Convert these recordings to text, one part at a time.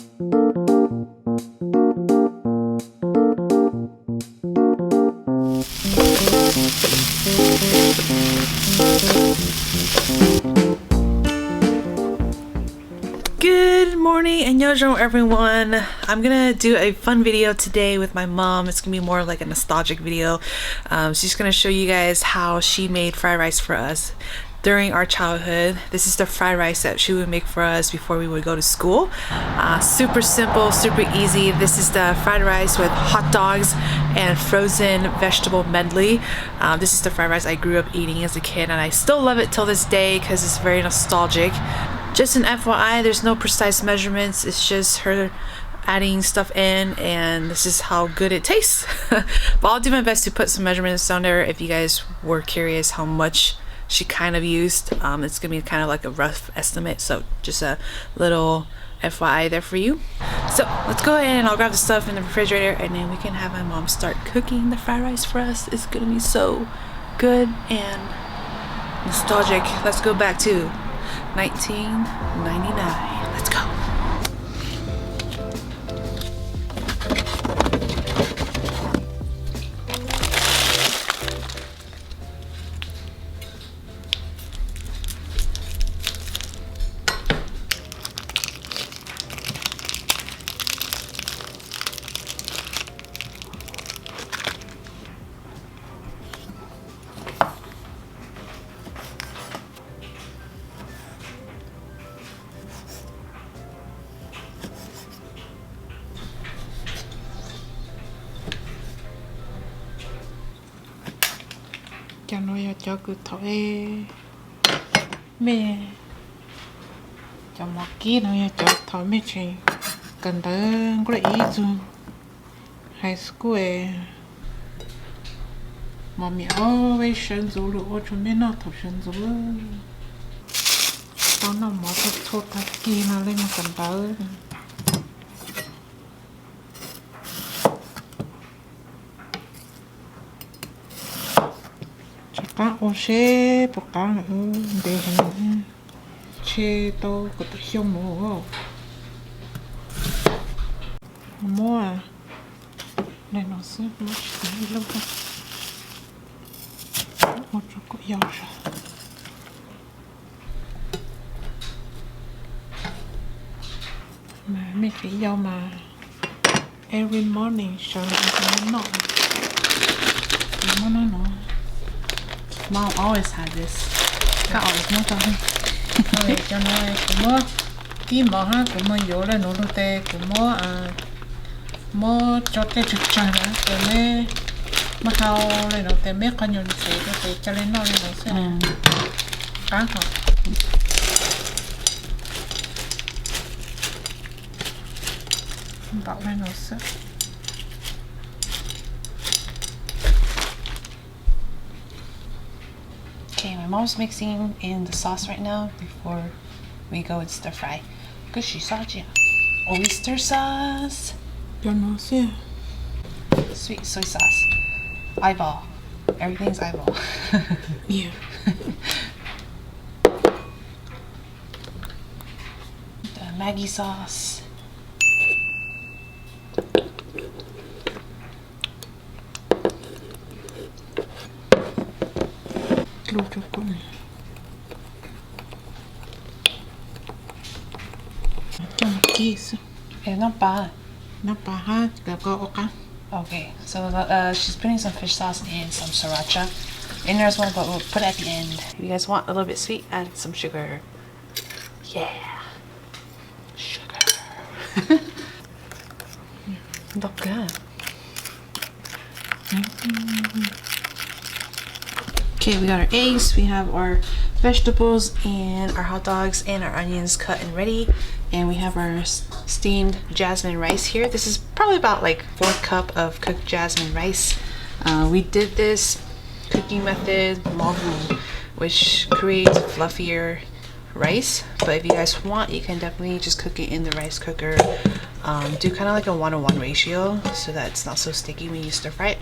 Good morning and Nyob Zoo everyone. I'm gonna do a fun video today with my mom. It's gonna be more like a nostalgic video. She's gonna show you guys how she made fried rice for us during our childhood. This is the fried rice that she would make for us before we would go to school. Super simple, super easy. This is the fried rice with hot dogs and frozen vegetable medley. This is the fried rice I grew up eating as a kid, and I still love it till this day because it's very nostalgic. Just an FYI, there's no precise measurements. It's just her adding stuff in, and this is how good it tastes. But I'll do my best to put some measurements down there if you guys were curious how much she kind of used. It's gonna be kind of like a rough estimate, so just a little FYI there for you. So let's go ahead and I'll grab the stuff in the refrigerator, and then we can have my mom start cooking the fried rice for us. It's gonna be so good and nostalgic. Let's go back to 1999. Let's go. cho nó cho cứ thôi mẹ cho một ký nó cho thôi mẹ chị cần tới cái ý chung high school mà mẹ ơi sinh rồi rồi chúng mẹ nó thầu sinh rồi tao nó mà thôi thật ký nó lên mà cần tới cá ô xe bột cá nữa để hình che to có thể không mua à này nó sẽ mất tí lâu không một chút có dầu rồi mà mấy cái dầu mà every morning sợ là nó nọ nó Mom always had this. Các always mua cho anh. Rồi cho nó cũng mua tí mỏ ha cũng mua dỗ lên nấu tê cũng mua cho tê trực trà đó rồi mẹ mà hao lên nấu tê mẹ con nhiều sẽ có thể cho lên nó lên nấu sẽ cá hả bảo lên nấu sẽ. Okay, my mom's mixing in the sauce right now before we go and stir fry. Gushy sauce, oyster sauce, Cho nó sẽ sweet soy sauce, eyeball. Everything's eyeball. yeah. The Maggi sauce. Lưu cho con này cho một ký It's not bad. nó bà ha là có ok. Okay, so she's putting some fish sauce and some sriracha in there as well, but we'll put it at the end. If you guys want a little bit sweet, add some sugar. Yeah, sugar. Look good. Okay, we got our eggs, we have our vegetables and our hot dogs and our onions cut and ready, and we have our steamed jasmine rice here. This is probably about like 4th cup of cooked jasmine rice. We did this cooking method Hmong, which creates fluffier rice, but if you guys want, you can definitely just cook it in the rice cooker. Do kind of like a 1:1 ratio so that it's not so sticky when you stir fry it.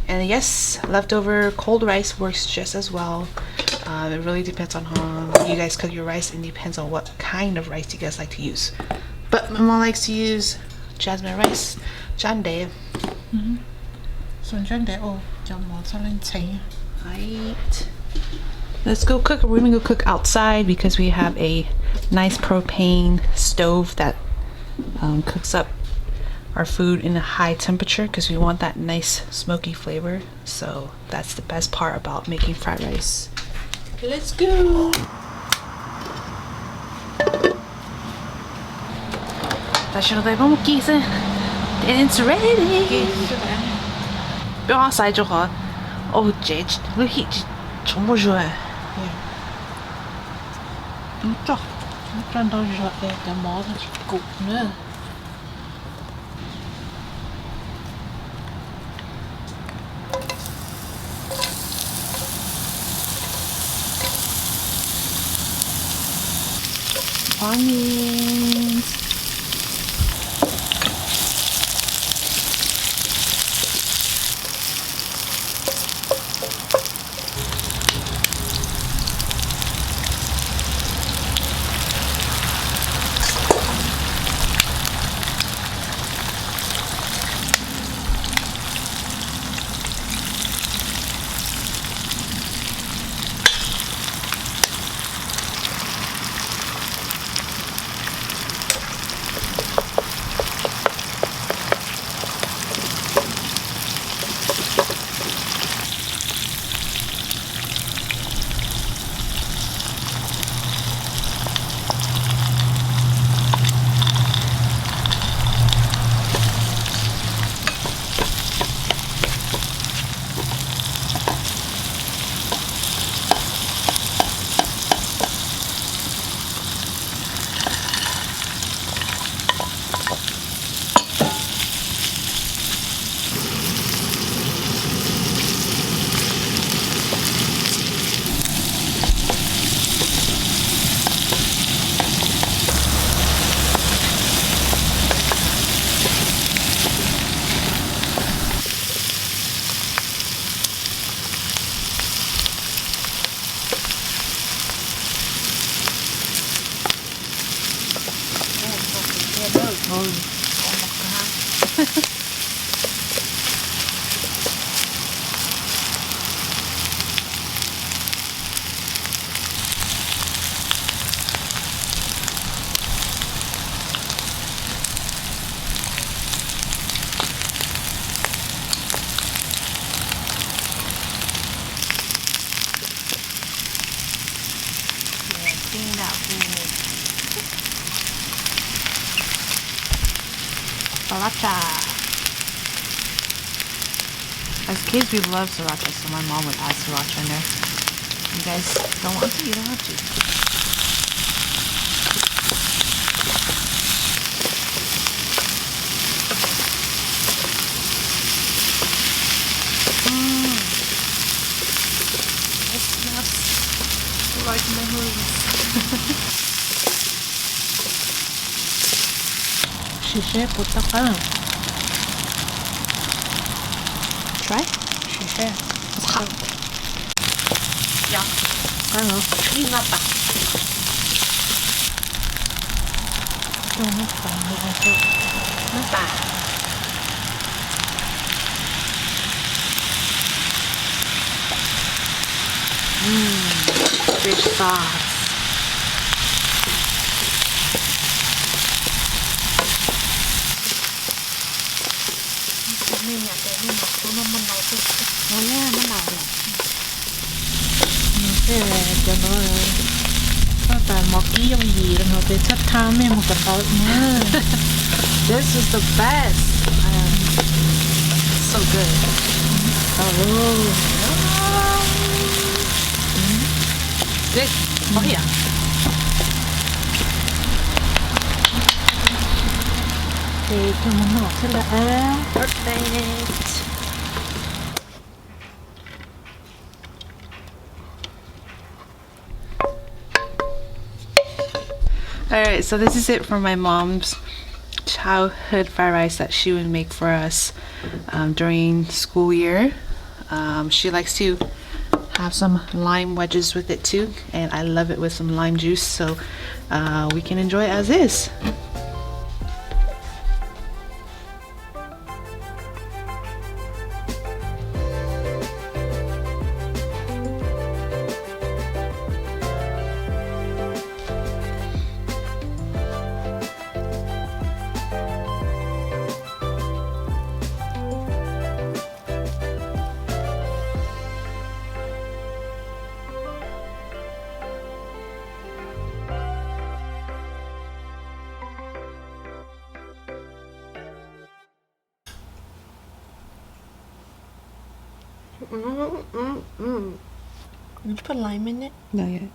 And yes, leftover cold rice works just as well. It really depends on how you guys cook your rice, and depends on what kind of rice you guys like to use. But my mom likes to use jasmine rice. Jande. Right. Let's go cook. We're gonna go cook outside because we have a nice propane stove that cooks up our food in a high temperature because we want that nice smoky flavor. So that's the best part about making fried rice. Let's go. It's ready. 不要晒咗佢。哦，這個 heat 重不熱？Cho nó rửa để cái món nó cục nữa. Onions. Sriracha. As kids, we love sriracha, so my mom would add sriracha in there. You guys don't want to, you don't have to. It smells like memories. Shishe putaka. Try? Shishe. It's hot. Yeah. I know. It's not bad. Don't know Not bad. Fish sauce. Oh yeah, nó nào rồi. Thế là cho nó tại một ký trong gì rồi để thắt tham em một cái đó nữa. This is the best. So good. Oh. Good. Oh yeah. Thì cho mình ngọt thế là Perfect. Alright, so this is it for my mom's childhood fried rice that she would make for us during school year. She likes to have some lime wedges with it too, and I love it with some lime juice, so we can enjoy it as is. Did you put lime in it? Not yet.